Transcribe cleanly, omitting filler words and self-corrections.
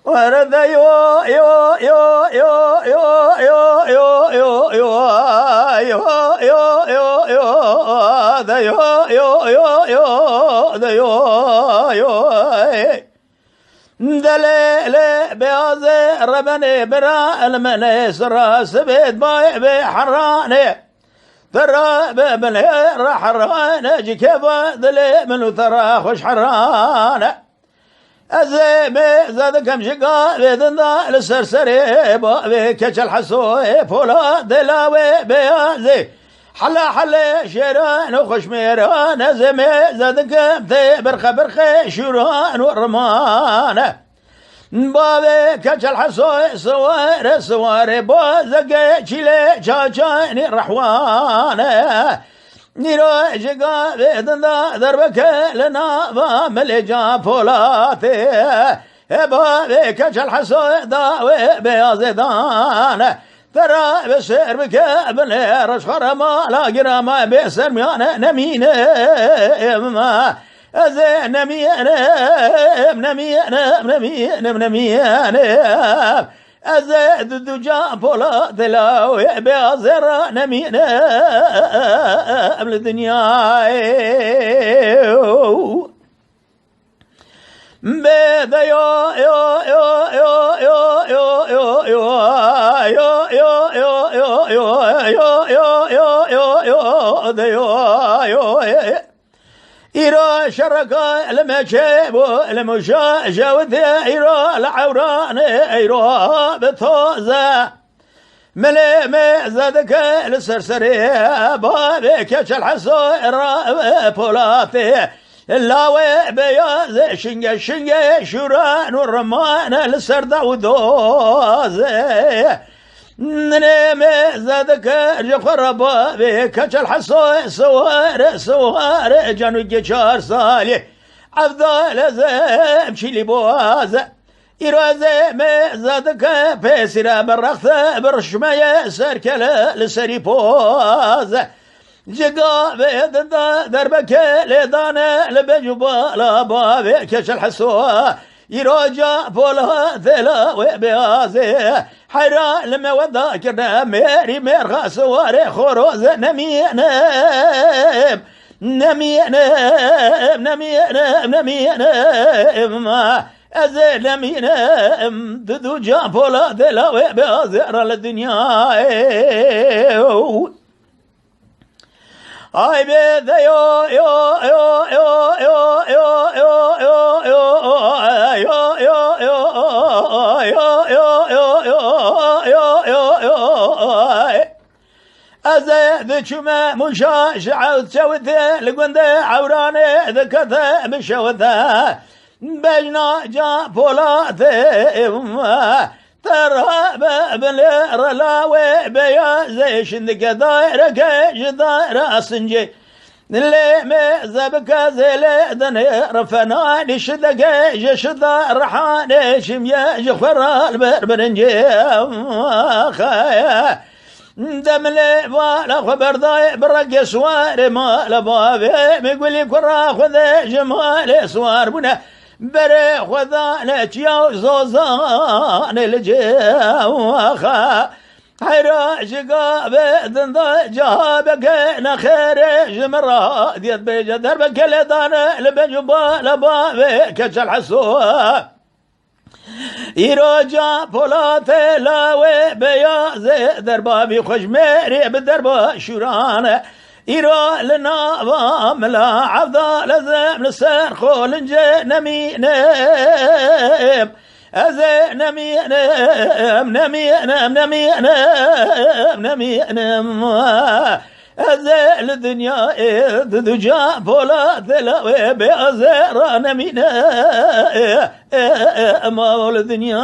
ورد يو يو يو يو يو يو يو يو يو يو يو يو يو ذا يو يو يو يو ذا يو يو دليل بياض ربني برا المني سرا سبيت باي بحراني ترى ببني رحرانه كيف دلي منو ترى خوش حرانه أزمي زاد كم شقا بيدنا للسرسري بابي كش الحسوي فولا دلاوي بيازي حلا شيران وخش ميران أزمي زاد كم ثي برخي شوران ورمان بابي كش الحسوي سواري بوزقي شيلي شاشاني رحوانه نيرو جقا بيدنا دربك لنا فاملجا فولاتي بابي كش الحسوي داوي بيازدان ترى بسير بك بني رشخر ما لا قرام بيسر ميانا نمين ما زين نمين أزيد الدجا فولا دلاوي بيازر نمين قبل الدنيا بيدا يو يو يو يو يو يو يو يو يو يو يو يو يو يو يو يو يو يو إيرو شركة المشيبو المشاجود إيرو العوران إيرو بتوزة ملي مزدك السرسري بابي كش الحسو بولاتي اللاوي بياز شنجة شوران والرمان السردة ودوزي نمي زادك جخر بابي كش الحصو سوار جانو جشار صالح عفضال زيب شيلي بواز إرازي مي زادك بيسرا برخت برشمية سركل لسري بواز جقا بيد دربك لدانا لبجبالا بابي كش الحصو يروجا بولها ثلا وبيازي حيرا لما وذاكرنا ميري ميرغا سواري خروز نمينم أزي نمينم ددو جا بولا ثلا وبيازي رال الدنيا اي بيذا يو يو يو يو يو يو يو يو يو أزيد شما مشاشعة شوثة لقنده عوراني ذكثة بشوثة بجنا جا بولاته ترى بالرلاوي بيازي شندك دايرك جدار سنجي اللي مزبك زيلي دني رفنا لشدك جشدا رحاني شميا جخرا البربرنجي خايا دملي ولا خبر ضاي برق سواري ما لبابي ميقولي كرا خذ جمال سوار بنا بري خذانك يا زوزان الجواخا حراج قابد جابك نخرج مرا ديت بيجا دربك لدانا لبجبا لبابي كش الحسوه يروجا بولاتي لاوي بيازي دربابي خوش ميري بدربا شورانه إيرو لنا واملا عفضا لزم لسر خول نجي نمينم أزي نمينم أزي الدنيا ددو جا بولا ثلاوي بأزير نمينم ما الدنيا